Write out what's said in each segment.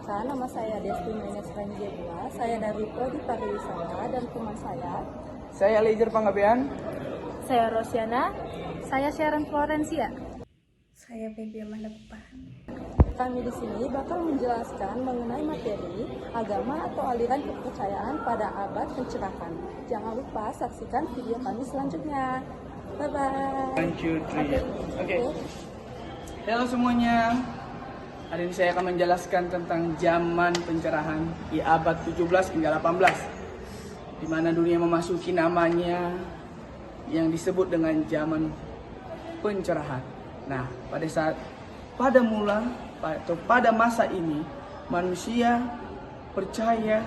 Perkenalkan, nama saya Desti Menes Ranjebula. Saya dari Prodi Pariwisata dan teman Saya Lejer Panggabean. Saya Rosiana. Saya Sharon Florencia. Saya Baby Amanda Pupa. Kami di sini bakal menjelaskan mengenai materi agama atau aliran kepercayaan pada abad pencerahan. Jangan lupa saksikan video kami selanjutnya. Bye-bye. 1, 2, 3. Oke. Halo semuanya. Hari ini saya akan menjelaskan tentang zaman pencerahan di abad 17 hingga 18. Di mana dunia memasuki namanya yang disebut dengan zaman pencerahan. Nah, pada masa ini manusia percaya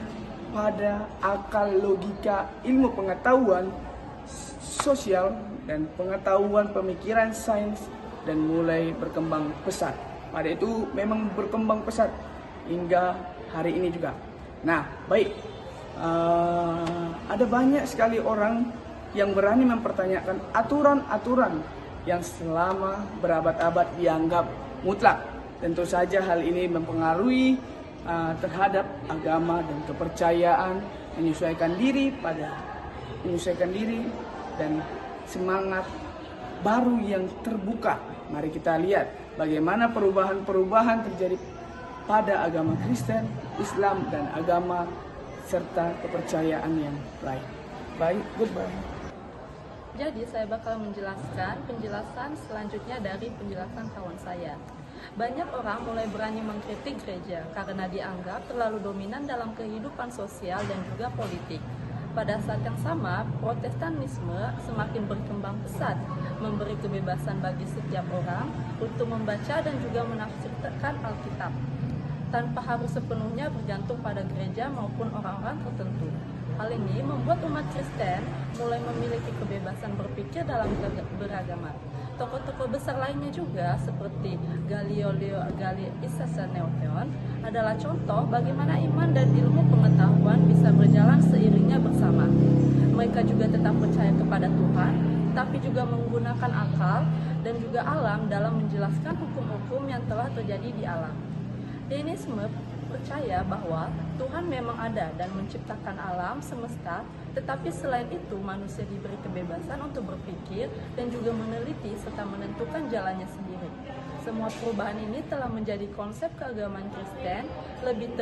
pada akal, logika, ilmu pengetahuan sosial dan pengetahuan pemikiran sains dan mulai berkembang pesat. Pada itu memang berkembang pesat hingga hari ini juga. Nah, baik, ada banyak sekali orang yang berani mempertanyakan aturan-aturan yang selama berabad-abad dianggap mutlak. Tentu saja hal ini mempengaruhi terhadap agama dan kepercayaan, menyesuaikan diri dan semangat baru yang terbuka. Mari kita lihat bagaimana perubahan-perubahan terjadi pada agama Kristen, Islam, dan agama serta kepercayaan yang lain. Baik, goodbye. Jadi saya bakal menjelaskan penjelasan selanjutnya dari penjelasan kawan saya. Banyak orang mulai berani mengkritik gereja karena dianggap terlalu dominan dalam kehidupan sosial dan juga politik. Pada saat yang sama, Protestanisme semakin berkembang pesat, memberi kebebasan bagi setiap orang untuk membaca dan juga menafsirkan Alkitab, tanpa harus sepenuhnya bergantung pada gereja maupun orang-orang tertentu. Hal ini membuat umat Kristen mulai memiliki kebebasan berpikir dalam beragama. Tokoh-tokoh besar lainnya juga seperti Galileo Galilei Neotheon adalah contoh bagaimana iman dan ilmu pengetahuan bisa berjalan seiringnya bersama. Mereka juga tetap percaya kepada Tuhan, tapi juga menggunakan akal dan juga alam dalam menjelaskan hukum-hukum yang telah terjadi di alam. Deisme percaya bahwa Tuhan memang ada dan menciptakan alam semesta, tetapi selain itu manusia diberi kebebasan untuk berpikir dan juga meneliti serta menentukan jalannya sendiri. Semua perubahan ini telah menjadi konsep keagamaan Kristen lebih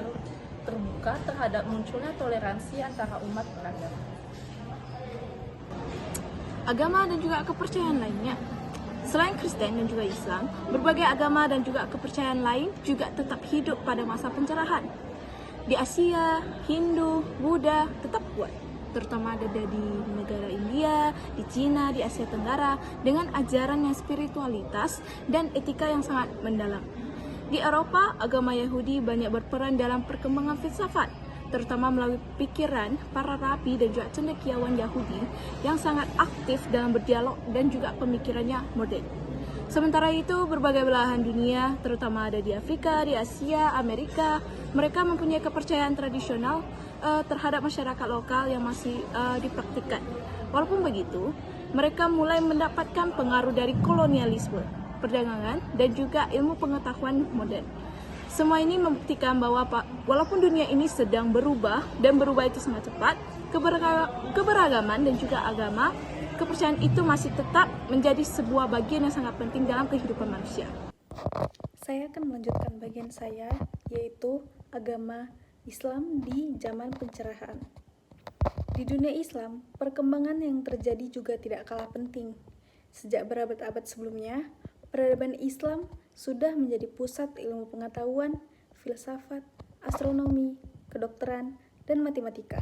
terbuka terhadap munculnya toleransi antara umat beragama. Agama dan juga kepercayaan lainnya. Selain Kristen dan juga Islam, berbagai agama dan juga kepercayaan lain juga tetap hidup pada masa pencerahan. Di Asia, Hindu, Buddha tetap kuat, terutama ada di negara India, di Cina, di Asia Tenggara, dengan ajaran yang spiritualitas dan etika yang sangat mendalam. Di Eropa, agama Yahudi banyak berperan dalam perkembangan filsafat, terutama melalui pikiran para rabi dan juga cendekiawan Yahudi yang sangat aktif dalam berdialog dan juga pemikirannya modern. Sementara itu, berbagai belahan dunia, terutama ada di Afrika, di Asia, Amerika, mereka mempunyai kepercayaan tradisional terhadap masyarakat lokal yang masih dipraktikkan. Walaupun begitu, mereka mulai mendapatkan pengaruh dari kolonialisme, perdagangan, dan juga ilmu pengetahuan modern. Semua ini membuktikan bahwa walaupun dunia ini sedang berubah dan berubah itu sangat cepat, keberagaman dan juga agama, kepercayaan itu masih tetap menjadi sebuah bagian yang sangat penting dalam kehidupan manusia. Saya akan melanjutkan bagian saya, yaitu agama Islam di zaman pencerahan. Di dunia Islam, perkembangan yang terjadi juga tidak kalah penting. Sejak berabad-abad sebelumnya, peradaban Islam sudah menjadi pusat ilmu pengetahuan, filsafat, astronomi, kedokteran, dan matematika.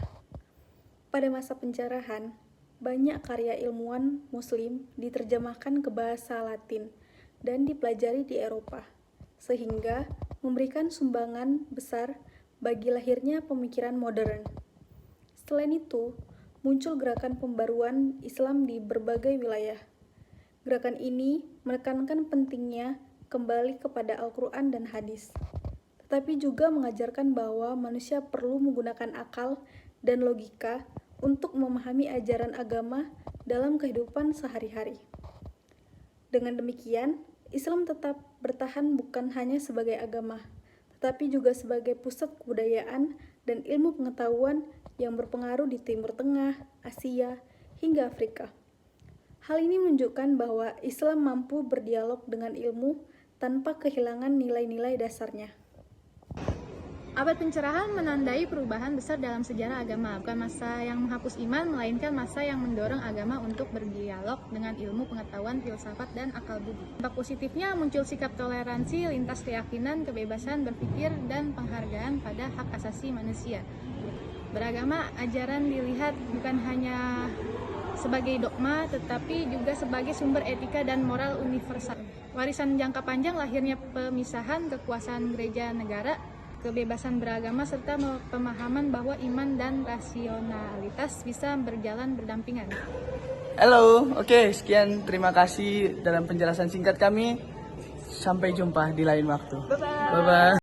Pada masa pencerahan, banyak karya ilmuwan Muslim diterjemahkan ke bahasa Latin dan dipelajari di Eropa, sehingga memberikan sumbangan besar bagi lahirnya pemikiran modern. Selain itu, muncul gerakan pembaruan Islam di berbagai wilayah. Gerakan ini menekankan pentingnya kembali kepada Al-Quran dan hadis, tetapi juga mengajarkan bahwa manusia perlu menggunakan akal dan logika untuk memahami ajaran agama dalam kehidupan sehari-hari. Dengan demikian, Islam tetap bertahan bukan hanya sebagai agama, tetapi juga sebagai pusat kebudayaan dan ilmu pengetahuan yang berpengaruh di Timur Tengah, Asia, hingga Afrika. Hal ini menunjukkan bahwa Islam mampu berdialog dengan ilmu tanpa kehilangan nilai-nilai dasarnya. Abad pencerahan menandai perubahan besar dalam sejarah agama, bukan masa yang menghapus iman, melainkan masa yang mendorong agama untuk berdialog dengan ilmu pengetahuan, filsafat, dan akal budi. Dampak positifnya muncul sikap toleransi lintas keyakinan, kebebasan berpikir, dan penghargaan pada hak asasi manusia. Beragama, ajaran dilihat bukan hanya sebagai dogma, tetapi juga sebagai sumber etika dan moral universal. Warisan jangka panjang lahirnya pemisahan kekuasaan gereja negara, kebebasan beragama, serta pemahaman bahwa iman dan rasionalitas bisa berjalan berdampingan. Halo, oke, sekian, terima kasih dalam penjelasan singkat kami. Sampai jumpa di lain waktu. Bye-bye.